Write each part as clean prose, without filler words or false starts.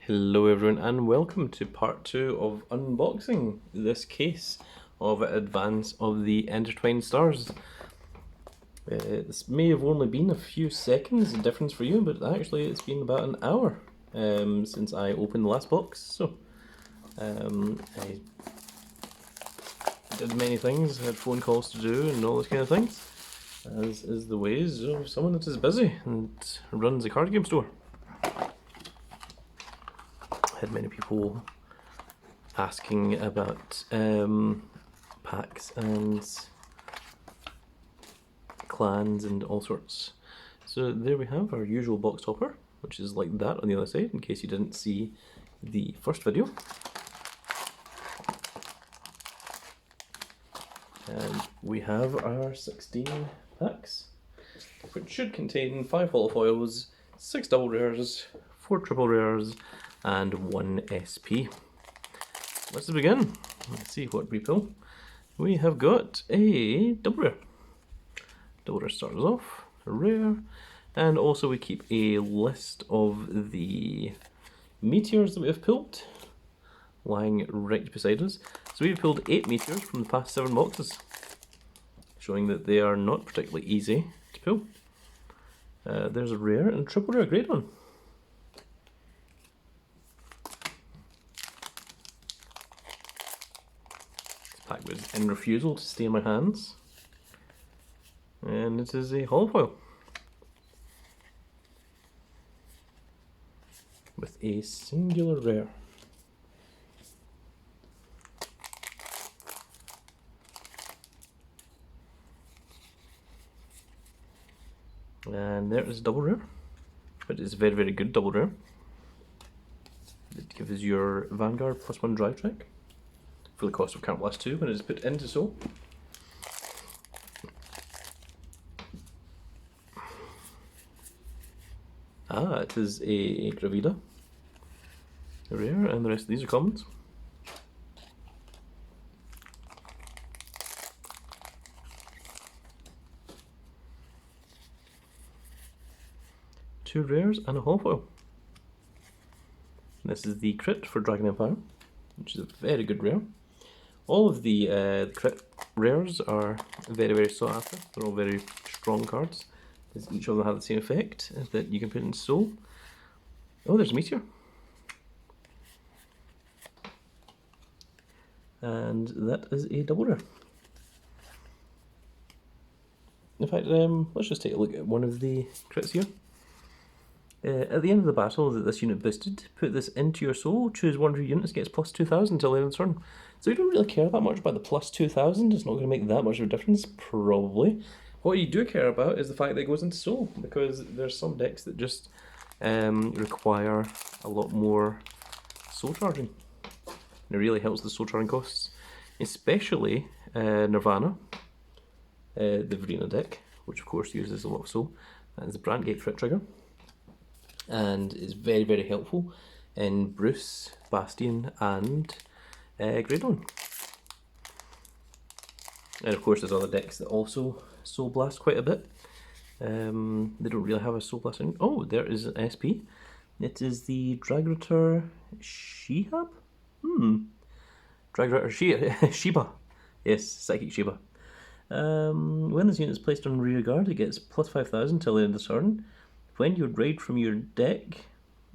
Hello everyone and welcome to part 2 of unboxing this case of Advance of the Intertwined Stars. This may have only been a few seconds difference for you, but actually it's been about an hour since I opened the last box. So I did many things, had phone calls to do and all those kind of things, as is the ways of someone that is busy and runs a card game store. Had many people asking about packs and clans and all sorts. So there we have our usual box topper, which is like that on the other side, in case you didn't see the first video. And we have our 16 packs, which should contain 5 holofoils, 6 double rares, 4 triple rares, and 1 SP. Let's begin. Let's see what we pull. We have got a double rare. Double rare starts off, a rare, and also we keep a list of the meteors that we have pulled, lying right beside us. So we've pulled 8 meteors from the past 7 boxes, showing that they are not particularly easy to pull. There's a rare and triple rare grade one. Pack was in refusal to stay in my hands, and it is a holofoil with a singular rare. And there is a double rare, but it's a very, very good double rare. It gives your Vanguard +1 drive track for the cost of pt2 when it is put into Soul. It is a Gravida, a rare, and the rest of these are commons. Two rares and a holofoil. This is the crit for Dragon Empire, which is a very good rare. All of the crit rares are very, very sought after. They're all very strong cards, because each of them have the same effect that you can put in Soul. Oh, there's a meteor. And that is a double rare. In fact, let's just take a look at one of the crits here. At the end of the battle that this unit boosted, put this into your Soul, choose one of your units, gets +2000 until the end of the turn. So you don't really care that much about the +2000, it's not going to make that much of a difference, probably. What you do care about is the fact that it goes into Soul, because there's some decks that just require a lot more Soul charging. And it really helps the Soul charging costs, especially Nirvana, the Verena deck, which of course uses a lot of Soul. That is the Brandgate crit trigger, and is very, very helpful in Bruce, Bastion, and Grade 1. And of course there's other decks that also Soul Blast quite a bit. They don't really have a Soul Blast in. Oh, there is an SP. It is the Dragrator Shihab? Dragrator Shiba. Yes, Psychic Shiba. When this unit is placed on rear guard, it gets +5000 till the end of the turn. When you raid from your deck,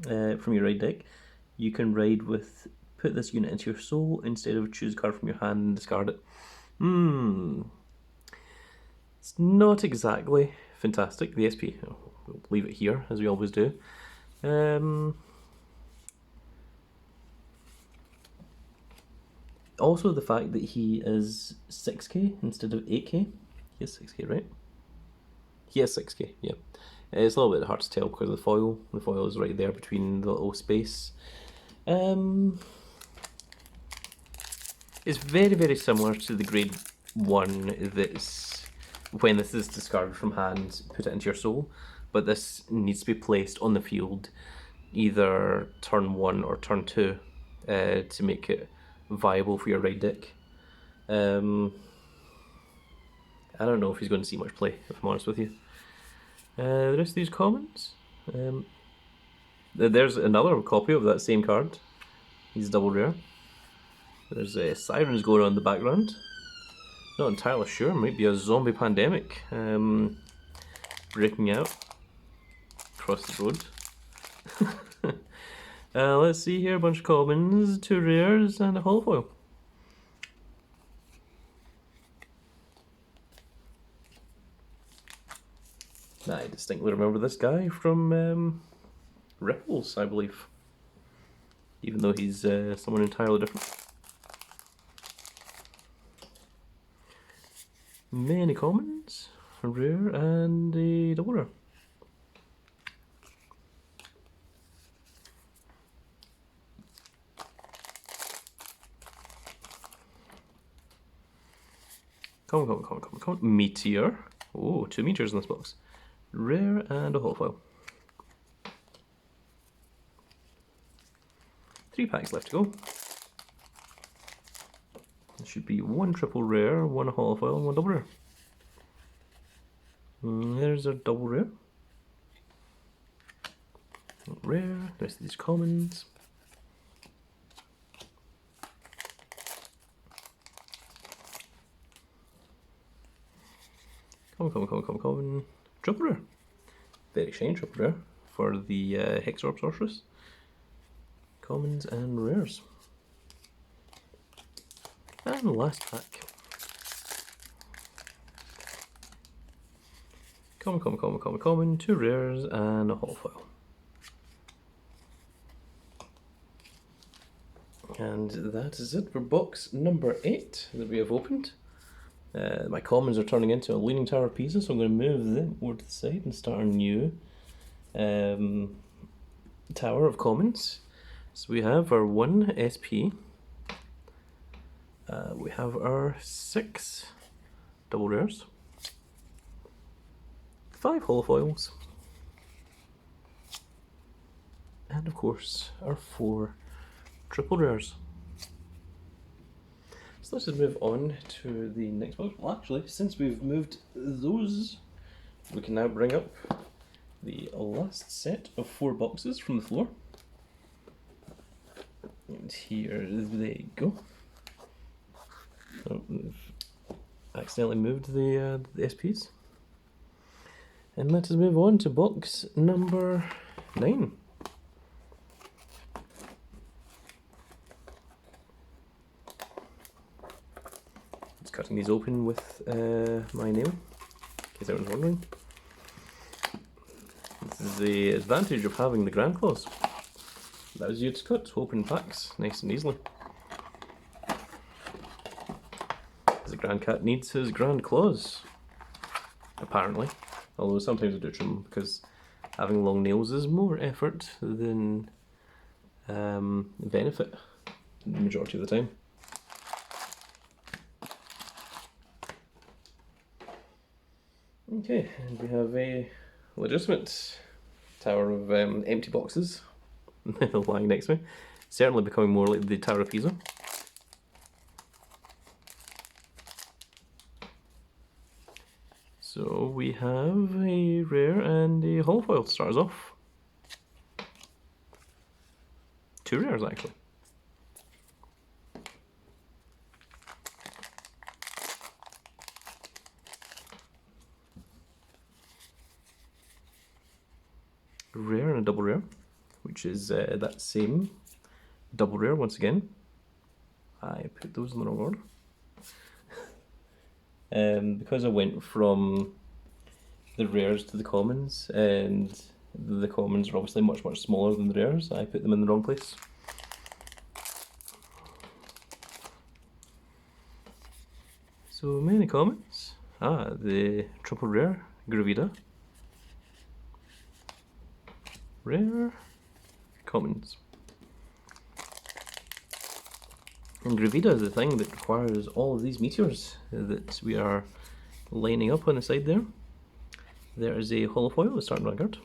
from your raid deck, you can raid with put this unit into your Soul instead of choose a card from your hand and discard it. It's not exactly fantastic, the SP. We'll leave it here, as we always do. Also the fact that he is 6k instead of 8k. He is 6k, right? He has 6k, yeah. It's a little bit hard to tell because of the foil. The foil is right there between the little space. It's very, very similar to the grade 1 that's when this is discarded from hand, put it into your Soul, but this needs to be placed on the field either turn 1 or turn 2 to make it viable for your raid deck. I don't know if he's going to see much play, if I'm honest with you. The rest of these commons, There's another copy of that same card. He's double rare. There's sirens going on in the background. Not entirely sure. Might be a zombie pandemic breaking out across the road. Let's see here. A bunch of commons, 2 rares, and a holofoil. I distinctly remember this guy from Ripples, I believe. Even though he's someone entirely different. Many commons, a rare, and a double rare. Come. Meteor. Oh, 2 meteors in this box. Rare and a holofoil. 3 packs left to go. There should be 1 triple rare, 1 holofoil, and 1 double rare. There's a double rare. Rare. The rest of these commons. Common. Triple rare. Very shiny triple rare for the Hexorb Sorceress. Commons and rares. And the last pack. Common, 2 rares and a holofoil. And that is it for box number 8 that we have opened. My commons are turning into a Leaning Tower of Pisa, so I'm going to move them over to the side and start a new tower of commons. So we have our 1 SP, we have our 6 double rares, 5 holofoils, and of course our 4 triple rares. So let's just move on to the next box. Well, actually, since we've moved those, we can now bring up the last set of 4 boxes from the floor. And here they go. Oh, I've accidentally moved the SPs. And let us move on to box number 9. Just cutting these open with my nail, in case anyone's wondering. This is the advantage of having the Grand Claws. Allows you to cut open packs nice and easily. The Grand Cat needs his Grand Claws, apparently. Although sometimes I do trim them because having long nails is more effort than benefit the majority of the time. Okay, and we have a legitimate tower of empty boxes lying next to me. Certainly becoming more like the Tower of Pisa. So we have a rare and a holofoil to start us off. 2 rares actually. Rare and a double rare, which is that same double rare once again. I put those in the wrong order. Because I went from the rares to the commons, and the commons are obviously much smaller than the rares, I put them in the wrong place. So many commons. The triple rare, Gravida. Rare, commons. And Gravida is the thing that requires all of these meteors that we are lining up on the side there. There is a holofoil, a starting Vanguard.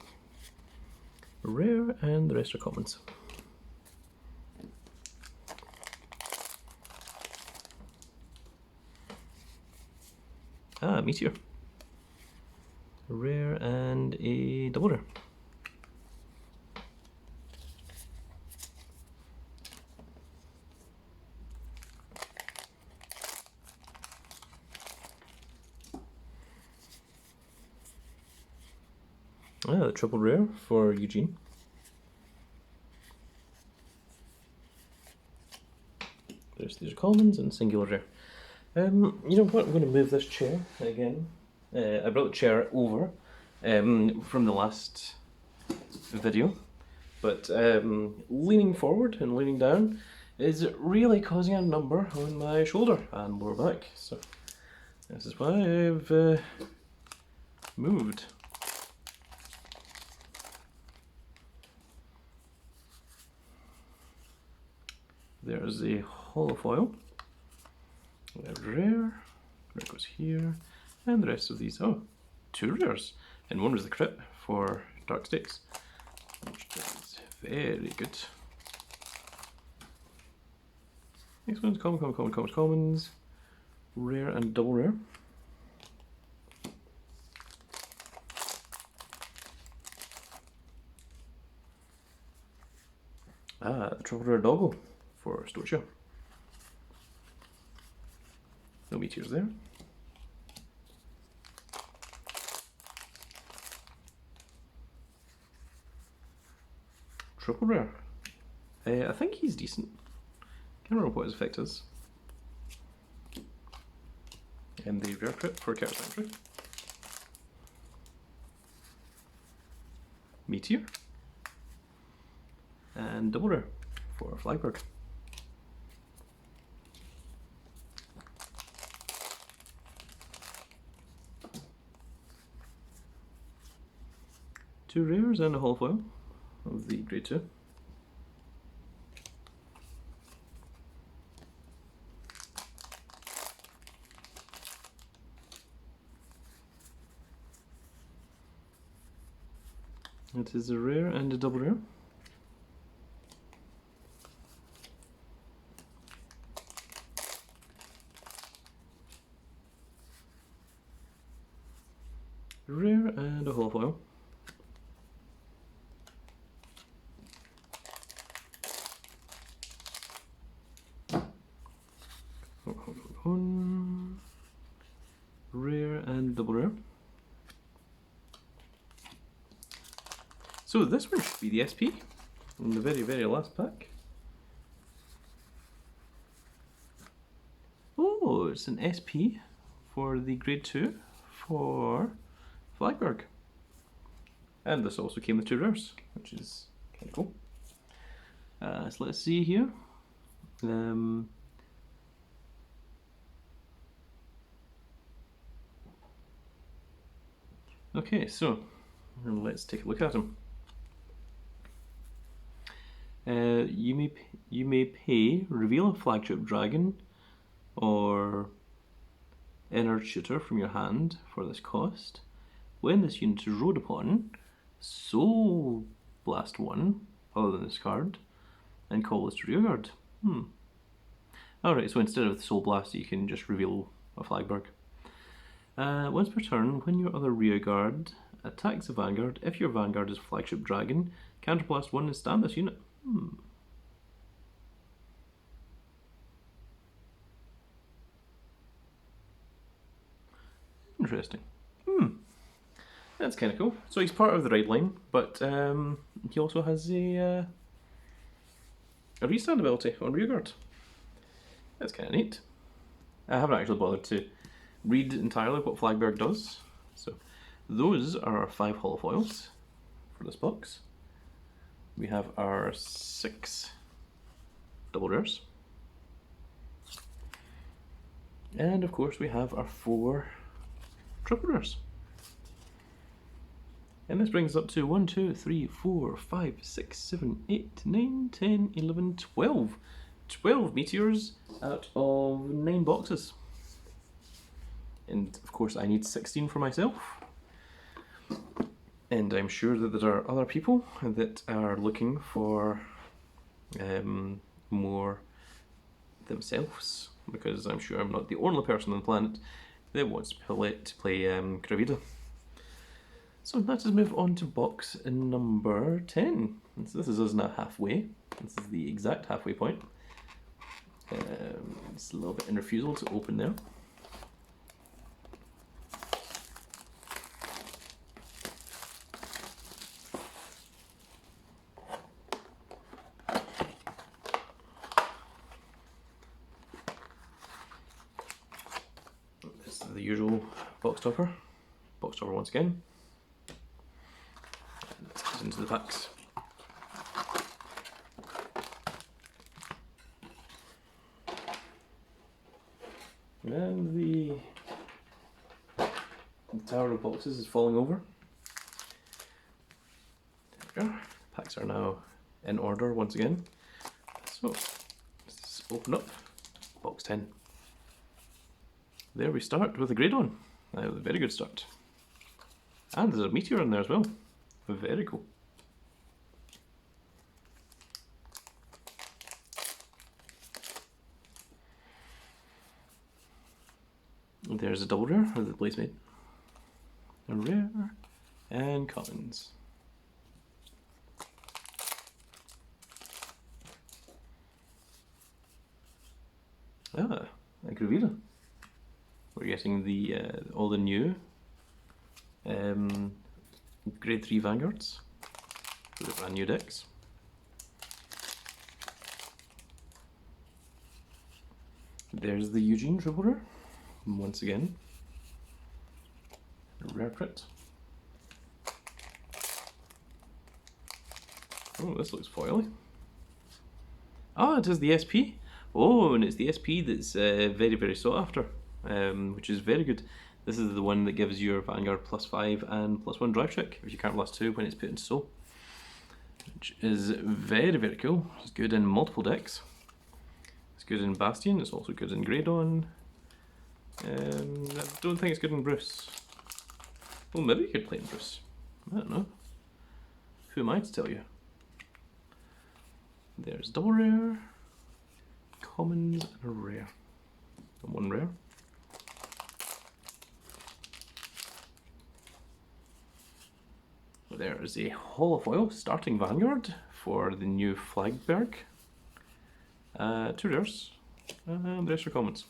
Rare, and the rest are commons. Meteor. Rare and a double rare. The triple rare for Eugene. These are commons and singular rare. You know what? I'm going to move this chair again. I brought the chair over from the last video, but leaning forward and leaning down is really causing a number on my shoulder, and we're back. So this is why I've moved. There's a holofoil. We have rare, that goes here, and the rest of these. Oh, 2 rares, and one was the crit for Dark Stakes, which is very good. Next one's commons, rare and double rare. The triple rare doggo for Stoichia. No meteors there. Triple rare. I think he's decent. Can't remember what his effect is. And the rare crit for Cat Sanctuary. Meteor. And double rare for Flagberg. Two rares and a holofoil of the grade 2. It is a rare and a double rare. Rare and a holofoil. Rare and double rare. So this one should be the SP in the very, very last pack. Oh, it's an SP for the grade 2 for Flagberg. And this also came with 2 rares, which is kind of cool. So let's see here. Okay, so let's take a look at him. You may pay, reveal a flagship dragon or inner tutor from your hand for this cost. When this unit is rode upon, Soul Blast 1, other than this card, and call this to rearguard. Alright, so instead of the Soul Blast, you can just reveal a Flagberg. Once per turn, when your other rearguard attacks a Vanguard, if your Vanguard is flagship dragon, counterblast 1 and stand this unit. Interesting. That's kind of cool. So he's part of the ride line, but he also has a restand ability on rearguard. That's kind of neat. I haven't actually bothered to read entirely what Flagberg does. So those are our 5 holofoils for this box. We have our 6 double rares. And of course we have our 4 triple rares. And this brings us up to 1, 2, 3, 4, 5, 6, 7, 8, 9, 10, 11, 12. 12 meteors out of 9 boxes. And of course I need 16 for myself. And I'm sure that there are other people that are looking for more themselves, because I'm sure I'm not the only person on the planet that wants to play Gravida. So let us move on to box number 10. So this is us now halfway. This is the exact halfway point. It's a little bit in refusal to open there. box topper once again. And let's get into the packs. And the tower of boxes is falling over. There we go. Packs are now in order once again. So let's open up box 10. There we start with a grade on. A very good start. And there's a meteor in there as well. Very cool. There's a double rare with the Blazemate. A rare and commons. Ah, a Gravita. We're getting the all the new grade 3 Vanguards for the brand new decks. There's the Eugene triple rare. Once again, a rare print. Oh, this looks foily. Ah, it is the SP. Oh, and it's the SP that's very, very sought after, which is very good. This is the one that gives your Vanguard +5 and +1 drive check if you can't +2 when it's put into soul, which is very, very cool. It's good in multiple decks. It's good in Bastion. It's also good in Greydon. I don't think it's good in Bruce. Well, maybe you could play in Bruce. I don't know. Who am I to tell you? There's double rare, commons, and a rare. And one rare. There is a holofoil starting Vanguard for the new Flagberg. 2 rares, and the rest are commons.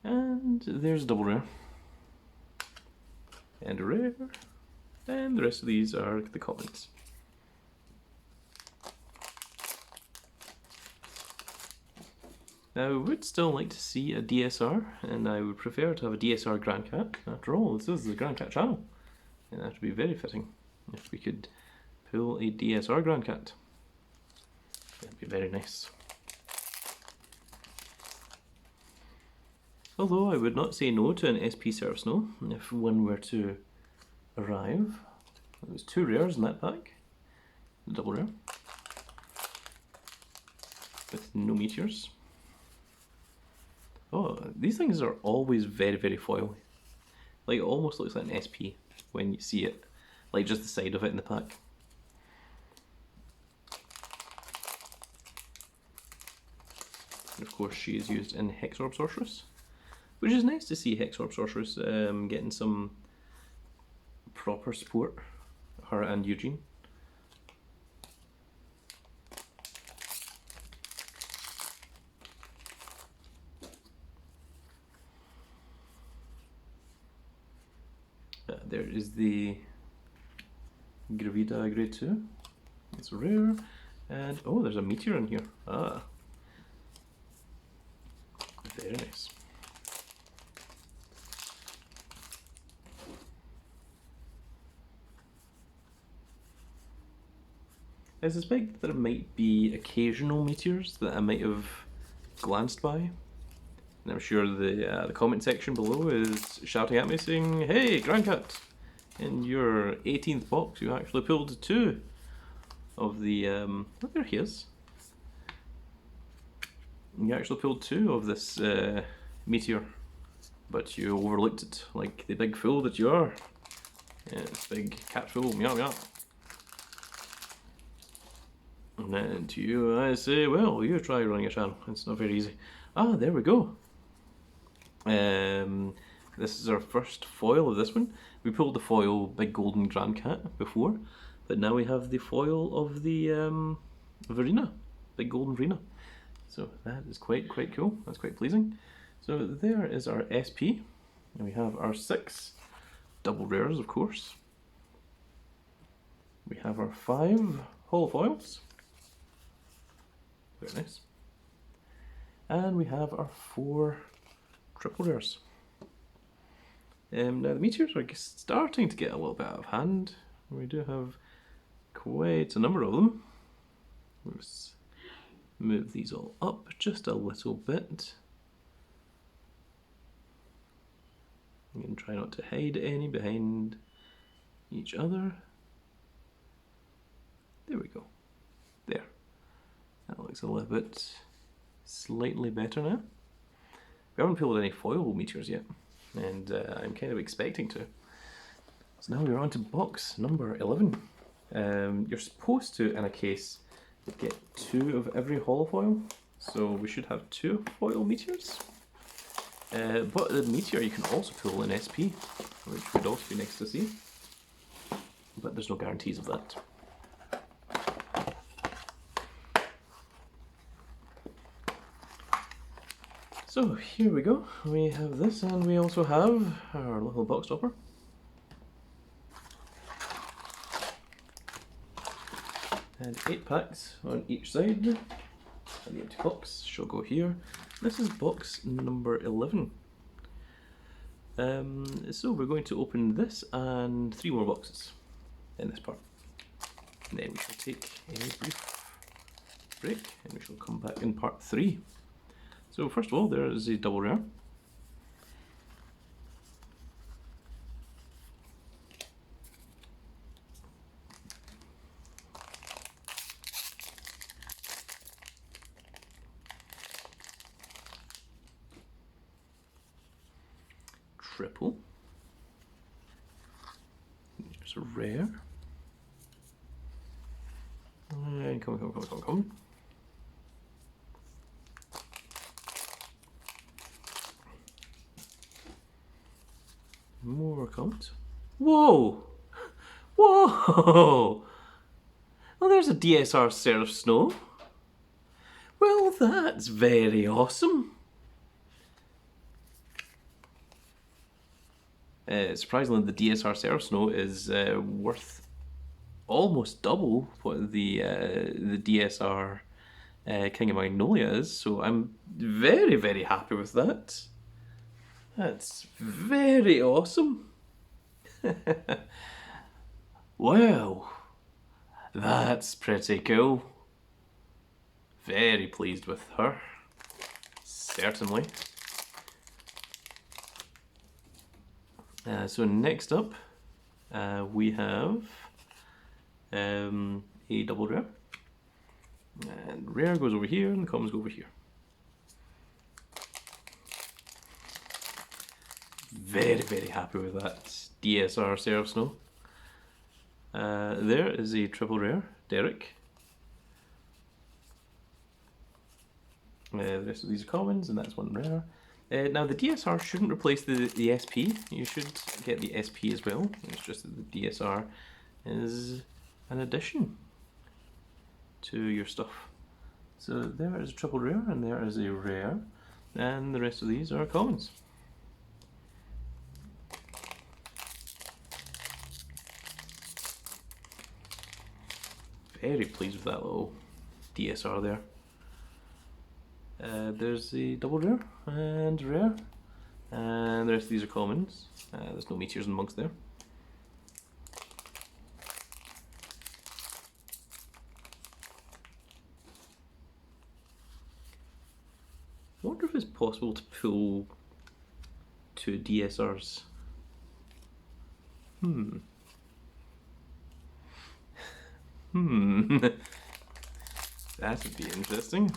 And there's a double rare. And a rare. And the rest of these are the commons. Now, I would still like to see a DSR, and I would prefer to have a DSR Grand Cat. After all, this is the Grand Cat channel. And that would be very fitting if we could pull a DSR Grand Cat. That'd be very nice. Although I would not say no to an SP Surf Snow if one were to arrive. There's 2 rares in that pack. The double rare. With no meteors. Oh, these things are always very, very foily. Like, it almost looks like an SP when you see it. Like, just the side of it in the pack. And of course, she is used in Hexorb Sorceress, which is nice to see Hexorb Sorceress getting some proper support. Her and Eugene. There is the Gravita Grade 2. It's rare. And oh, there's a meteor in here. Ah. Very nice. I suspect that it might be occasional meteors that I might have glanced by. And I'm sure the comment section below is shouting at me saying, "Hey, Grand Cat, in your 18th box you actually pulled 2 of the, oh, there he is. You actually pulled 2 of this meteor, but you overlooked it like the big fool that you are. Yes, big cat fool, meow meow." And then to you I say, well, you try running a channel, it's not very easy. Ah, there we go. This is our first foil of this one. We pulled the foil Big Golden Grand Cat before, but now we have the foil of the Arena, Big Golden Arena. So that is quite cool. That's quite pleasing. So there is our SP, and we have our 6 double rares, of course. We have our 5 holofoils. Very nice. And we have our 4 triple rares. Now the meteors are starting to get a little bit out of hand. We do have quite a number of them. Let's move these all up just a little bit. I'm going to try not to hide any behind each other. There we go. There. That looks a little bit slightly better now. We haven't pulled any foil meteors yet, and I'm kind of expecting to. So now we're on to box number 11. You're supposed to, in a case, get 2 of every holofoil, so we should have 2 foil meteors. But the meteor you can also pull in SP, which would also be nice to see, but there's no guarantees of that. So here we go, we have this, and we also have our little box topper. And 8 packs on each side, and the empty box shall go here. This is box number 11. So we're going to open this and 3 more boxes in this part. And then we shall take a brief break, and we shall come back in part 3. So first of all, there is a double rare. Triple. There's a rare. And come. More comes. Whoa! Whoa! Well, there's a DSR Seraph Snow. Well, that's very awesome. Surprisingly, the DSR Seraph Snow is worth almost double what the DSR King of Magnolia is, so I'm very, very happy with that. That's very awesome. Wow, that's pretty cool. Very pleased with her, certainly. So next up, we have a double rare. And rare goes over here, and the commons go over here. Very, very happy with that DSR Seraph Snow. There is a triple rare, Derek. The rest of these are commons, and that's 1 rare. Now the DSR shouldn't replace the SP. You should get the SP as well. It's just that the DSR is an addition to your stuff. So there is a triple rare, and there is a rare, and the rest of these are commons. Very pleased with that little DSR there. There's the double rare and rare, and the rest of these are commons. There's no meteors amongst there. I wonder if it's possible to pull 2 DSRs. That would be interesting.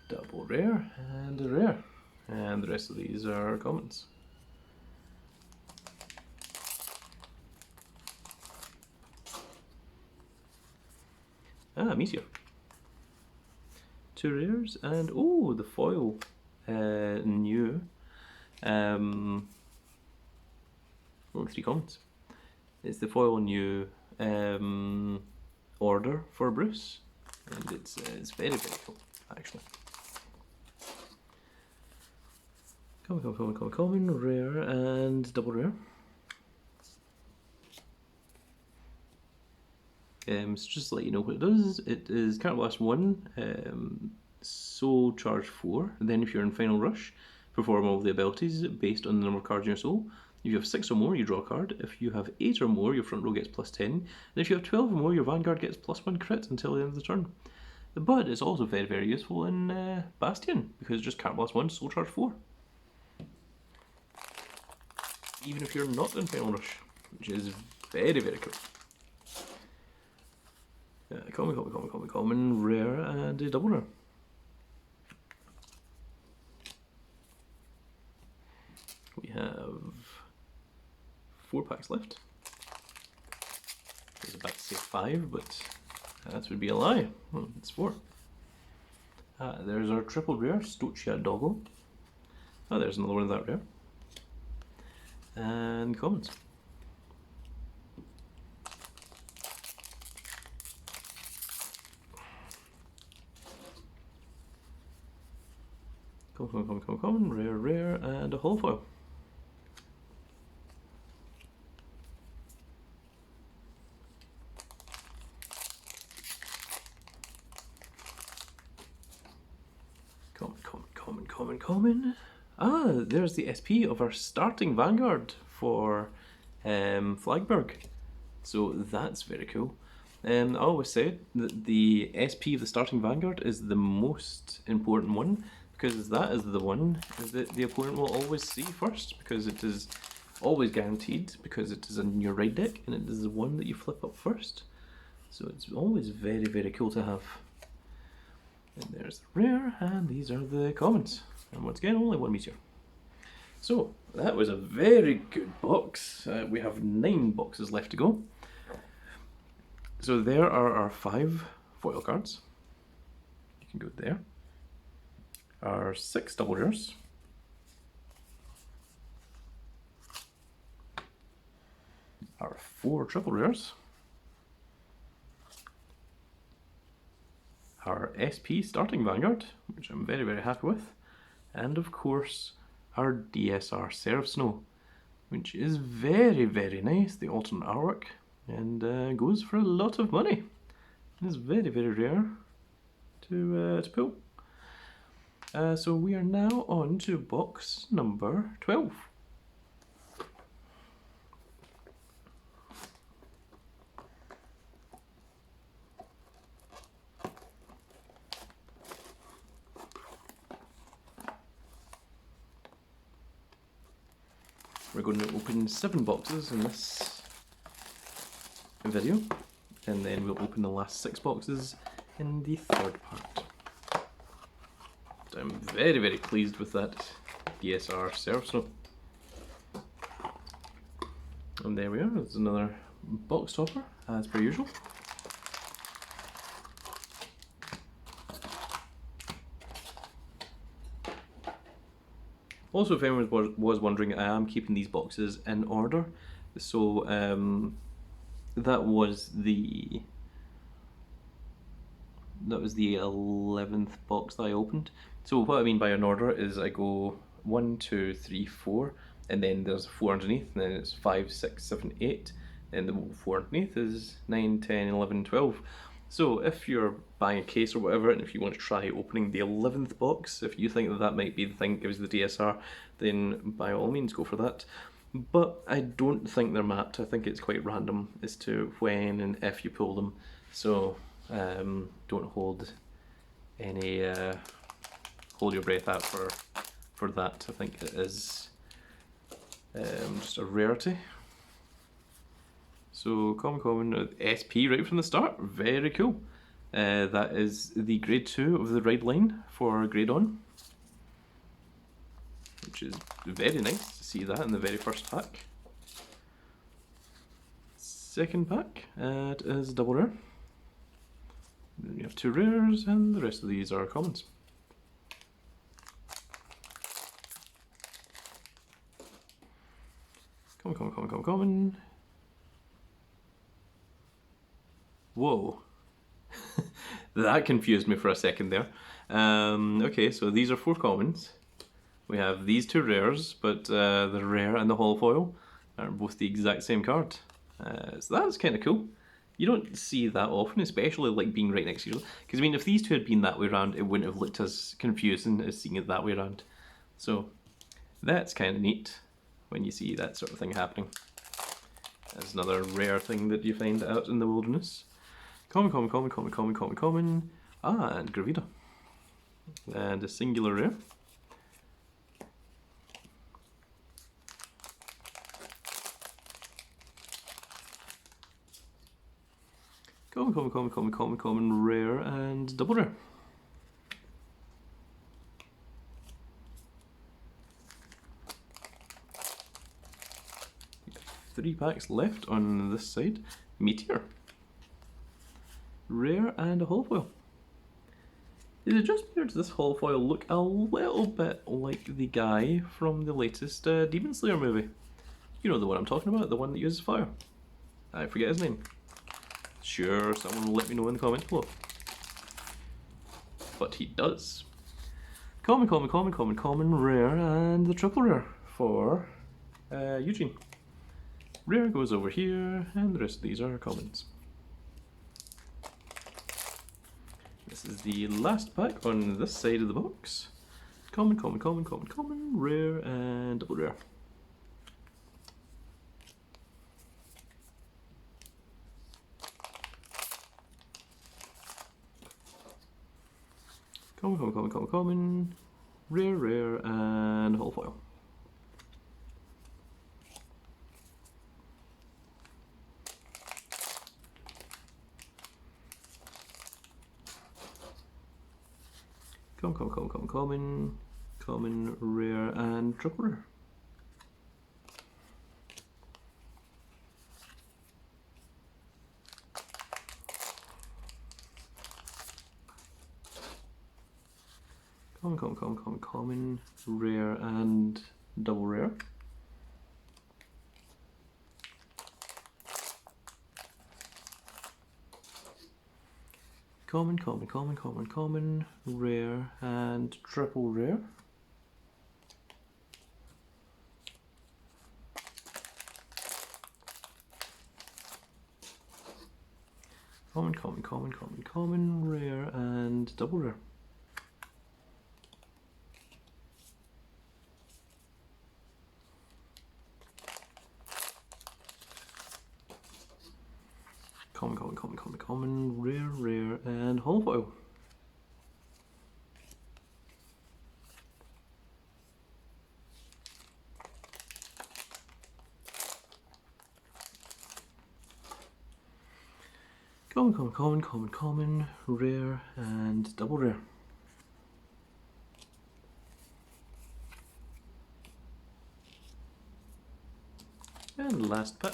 Double rare and a rare, and the rest of these are commons. Meteor. 2 rares, and oh, the foil new. 3 commons. It's the foil new order for Bruce, and it's very, very cool, actually. Common, rare, and double rare. So just to let you know what it does, it is Card Blast 1, Soul Charge 4, and then if you're in Final Rush, perform all the abilities based on the number of cards in your soul. If you have 6 or more, you draw a card. If you have 8 or more, your front row gets +10. And if you have 12 or more, your Vanguard gets +1 crit until the end of the turn. But it's also very, very useful in Bastion, because it's just Card Blast 1, Soul Charge 4. Even if you're not in Final Rush, which is very, very cool. Common, rare, and a double rare. We have 4 packs left. I was about to say 5, but that would be a lie. It's 4. There's our triple rare, Stochia Doggo. There's another one of that rare. And commons. Common, rare, and a hollow foil. Common. There's the SP of our starting Vanguard for Flagberg. So that's very cool. I always said that the SP of the starting Vanguard is the most important one, because that is the one that the opponent will always see first, because it is always guaranteed, because it is in your right deck, and it is the one that you flip up first. So it's always very, very cool to have. And there's the rare, and these are the commons. And once again, only 1 meter. So that was a very good box. We have 9 boxes left to go. So there are our 5 foil cards. You can go there. Our 6 double rares. Our 4 triple rares. Our SP starting Vanguard, which I'm very, very happy with. And of course, our DSR Seraph Snow, which is very, very nice, the alternate artwork, and goes for a lot of money. It's very, very rare to pull. So we are now on to box number 12. We're going to open 7 boxes in this video, and then we'll open the last 6 boxes in the 3rd part. So I'm very, very pleased with that DSR Seraph Snow. And there we are, there's another box topper, as per usual. Also, if anyone was wondering, I am keeping these boxes in order. So that was the 11th box that I opened. So what I mean by an order is I go 1, 2, 3, 4, and then there's 4 underneath, and then it's 5, 6, 7, 8, and the 4 underneath is 9, 10, 11, 12. So if you're buying a case or whatever, and if you want to try opening the 11th box, if you think that that might be the thing that gives the DSR, then by all means go for that. But I don't think they're mapped. I think it's quite random as to when and if you pull them. So don't hold any hold your breath out for that. I think it is just a rarity. So common, SP right from the start, very cool. That is the grade 2 of the red line for grade on, which is very nice to see that in the very first pack. Second pack, it is double rare. Then you have 2 rares, and the rest of these are commons. Common. Whoa, that confused me for a second there. Okay, so these are 4 commons. We have these 2 rares, but the rare and the hollow foil are both the exact same card. So that's kind of cool. You don't see that often, especially like being right next to each other. Because I mean, if these two had been that way around, it wouldn't have looked as confusing as seeing it that way around. So that's kind of neat when you see that sort of thing happening. That's another rare thing that you find out in the wilderness. Common, common, common, common, common, common, common. Ah, and Gravida. And a singular rare. Common, common, common, common, common, common, rare, and double rare. Three packs left on this side. Meteor. Rare and a holofoil. It just makes this holofoil look a little bit like the guy from the latest Demon Slayer movie. You know the one I'm talking about, the one that uses fire. I forget his name. Sure, someone will let me know in the comments below. But he does. Common, common, common, common, common, rare, and the triple rare for Eugene. Rare goes over here, and the rest of these are commons. This is the last pack on this side of the box. Common, common, common, common, common, rare, and double rare. Common, common, common, common, common, rare, rare, and holofoil. Common, common, common, common, common, common, rare, and triple rare. Common, common, common, common, common, rare, and double rare. Common, common, common, common, common, rare, and triple rare. Common, common, common, common, common, rare, and double rare. Common, common, common, common, common, rare, rare, and holofoil. Common, common, common, common, common, rare, and double rare. And last pack.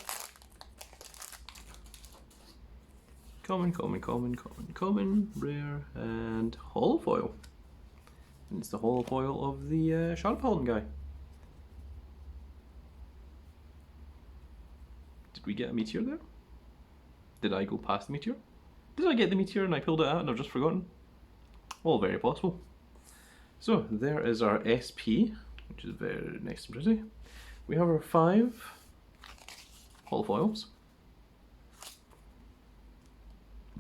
Common, common, common, common, common, rare, and holofoil. And it's the holofoil of the Shadow Paladin guy. Did we get a meteor there? Did I go past the meteor? Did I get the meteor and I pulled it out and I've just forgotten? All very possible. So there is our SP, which is very nice and pretty. We have our 5 holofoils.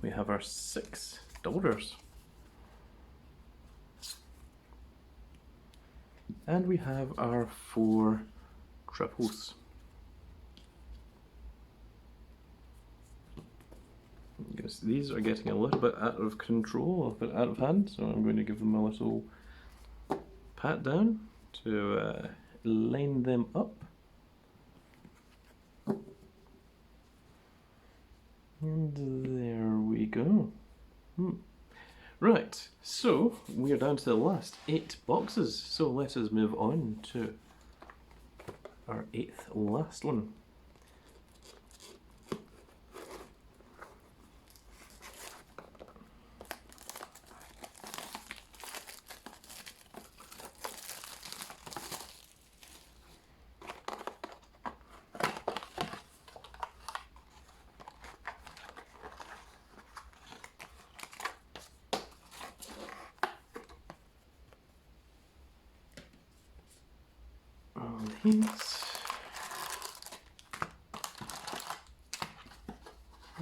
We have our 6 double rares. And we have our 4 triples. Yes, these are getting a little bit out of control, a bit out of hand, so I'm going to give them a little pat down to line them up. And there we go. Right, so we are down to the last 8 boxes, so let us move on to our 8th last one.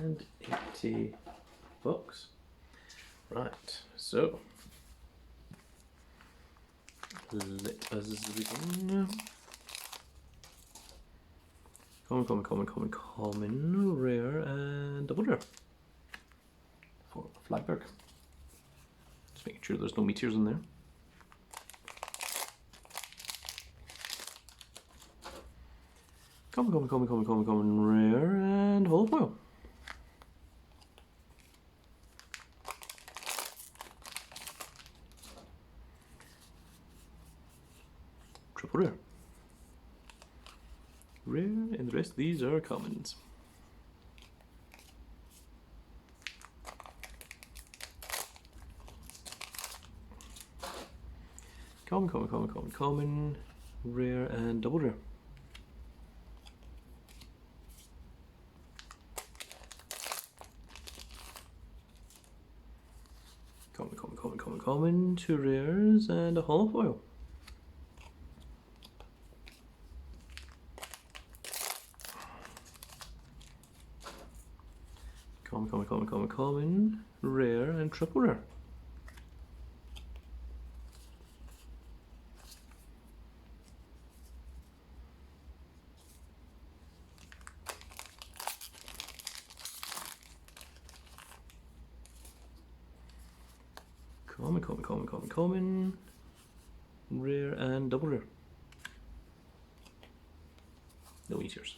and empty box. Right, so let us begin. Common, rare, and double rare for Flagberg. Just making sure there's no meteors in there. Common, rare, and hollow foil. Triple rare. Rare, and the rest of these are commons. Common, rare, and double rare. Common, 2 rares, and a hollow foil. Common, rare, and triple rare. Common, rare, and double rare. No meteors.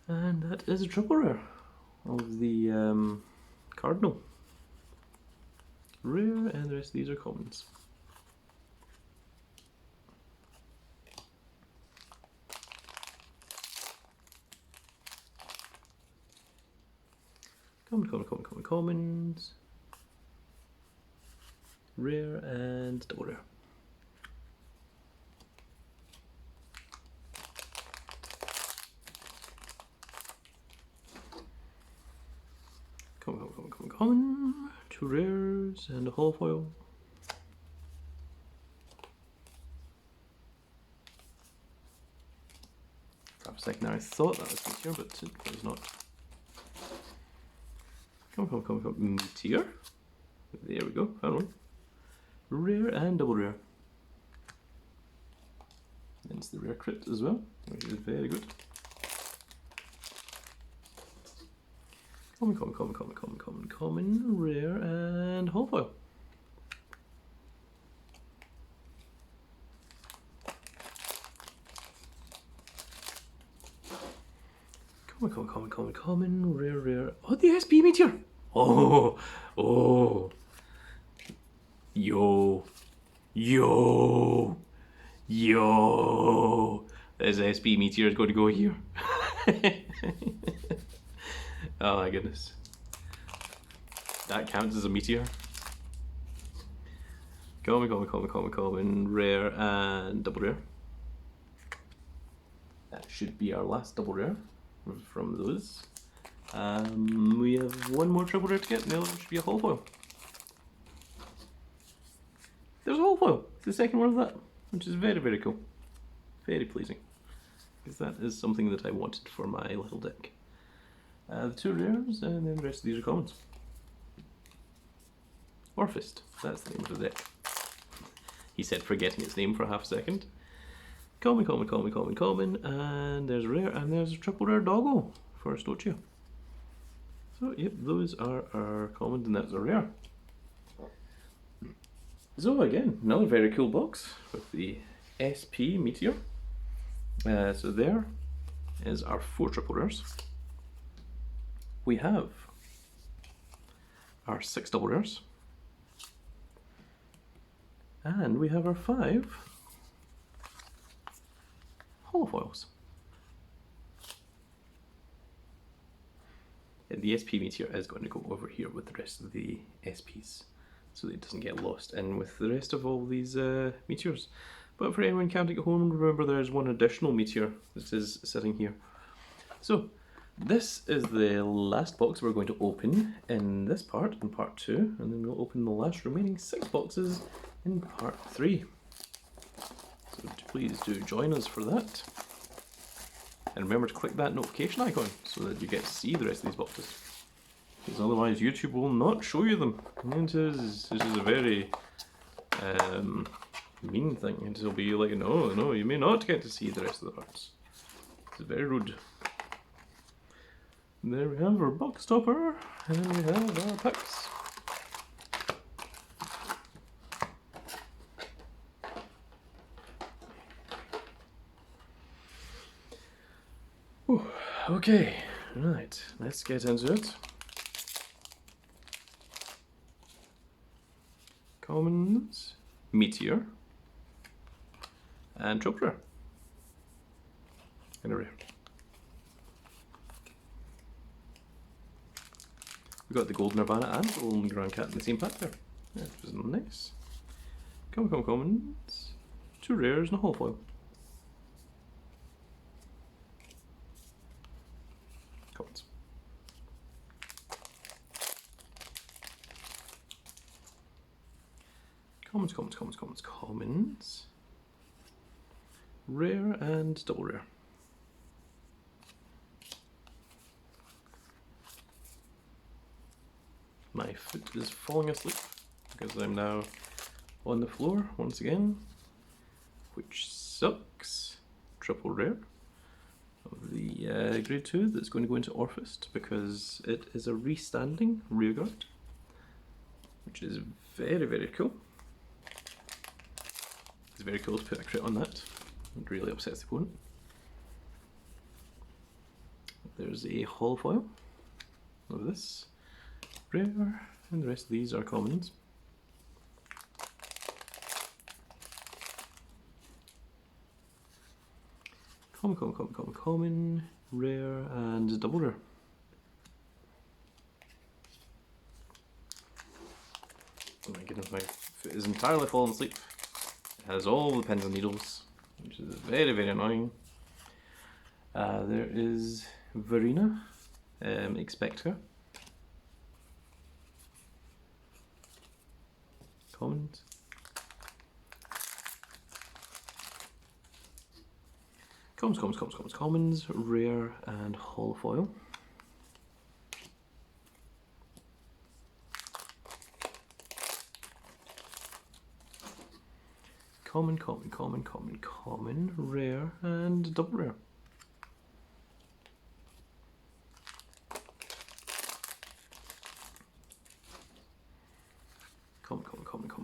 And that is a triple rare of the Cardinal. Rare, and the rest of these are commons. Commons, rare, and double rare. Common, 2 rares, and a hollow foil. For a second there I thought that was meteor, but it was not. Meteor. There we go, found one. Rare and double rare. And it's the rare crit as well, which is very good. Common, rare, and hollow foil. Common, rare. Oh, the SP meteor! Oh! Yo! There's SP meteor is going to go here. Oh my goodness. That counts as a meteor. Common, rare, and double rare. That should be our last double rare from those. We have one more triple rare to get, and the other one should be a hollow foil. There's a hollow foil. It's the second one of that, which is very, very cool. Very pleasing, because that is something that I wanted for my little deck. The 2 rares, and then the rest of these are commons. Orphist, that's the name of the deck. He said forgetting its name for half a second. Common, and there's a rare, and there's a triple rare doggo for Stochia. So, yep, those are our commons, and that's a rare. So again, another very cool box with the SP Meteor. So there is our 4 triple rares. We have our 6 double rares. And we have our 5 hollow foils. And the SP Meteor is going to go over here with the rest of the SPs, so that it doesn't get lost in with the rest of all these meteors. But for anyone counting at home, remember there's one additional meteor that is sitting here. So this is the last box we're going to open in this part, in part 2, and then we'll open the last remaining 6 boxes in part 3. So please do join us for that. And remember to click that notification icon so that you get to see the rest of these boxes. Because otherwise YouTube will not show you them. And this is a very mean thing. It'll be like, no, you may not get to see the rest of the parts. It's very rude. There we have our box topper, and then we have our packs. Ooh, okay, right, let's get into it. Commons, Meteor, and Triple Rare. And a rare. We got the Gold Nirvana and the Golden Grand Cat in the same pack there. That was nice. Commons, 2 rares and a whole foil. Commons. Commons. Rare and double rare. My foot is falling asleep because I'm now on the floor once again, which sucks. Triple rare of the grade 2 that's going to go into Orphist because it is a restanding rearguard, which is very, very cool. It's very cool to put a crit on that. It really upsets the opponent. There's a holo foil of this. Rare, and the rest of these are commons. Common, rare, and double rare. Oh my goodness, my foot is entirely fallen asleep. It has all the pins and needles, which is very, very annoying. There is Verena, Expector. Commons. Commons, rare, and holo foil. Common, rare, and double rare.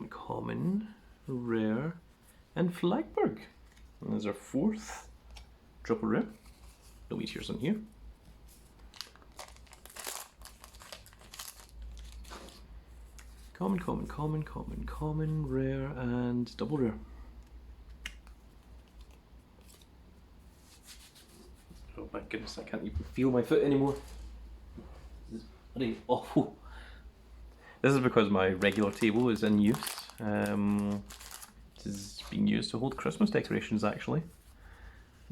Common, rare, and Flagberg. And there's our 4th triple rare. No meteors in here. Common, rare, and double rare. Oh my goodness, I can't even feel my foot anymore. This is bloody awful. This is because my regular table is in use. It is being used to hold Christmas decorations actually,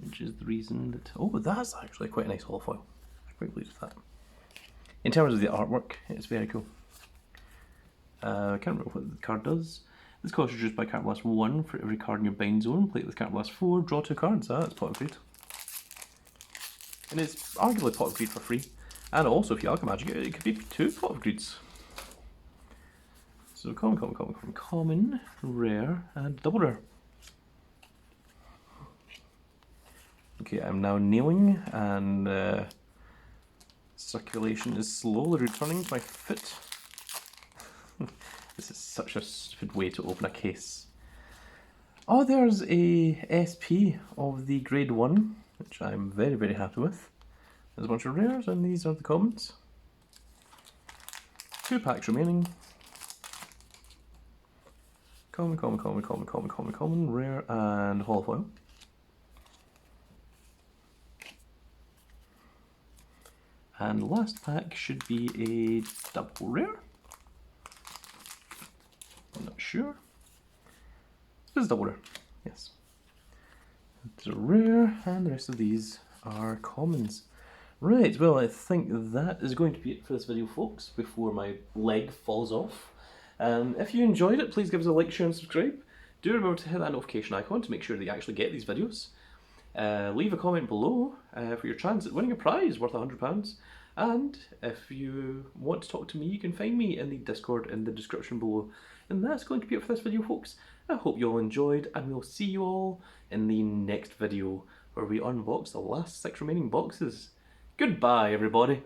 which is the reason that... Oh, that's actually quite a nice holo foil. I'm quite pleased with that. In terms of the artwork, it's very cool. I can't remember what the card does. This cost reduced by card blast 1 for every card in your bind zone. Play it with card blast 4, draw 2 cards. That's pot of greed. And it's arguably pot of greed for free. And also, if you alchemy magic it, it could be 2 pot of greeds. So common, rare, and double rare. Okay, I'm now kneeling, and circulation is slowly returning to my foot. This is such a stupid way to open a case. Oh, there's a SP of the grade 1, which I'm very, very happy with. There's a bunch of rares, and these are the commons. 2 packs remaining. Common, rare, and holo foil. And the last pack should be a double rare. I'm not sure. This is double rare, yes. It's a rare, and the rest of these are commons. Right, well, I think that is going to be it for this video, folks, before my leg falls off. If you enjoyed it, please give us a like, share and subscribe. Do remember to hit that notification icon to make sure that you actually get these videos. Leave a comment below for your chance at winning a prize worth £100. And if you want to talk to me, you can find me in the Discord in the description below. And that's going to be it for this video, folks. I hope you all enjoyed, and we'll see you all in the next video where we unbox the last 6 remaining boxes. Goodbye, everybody.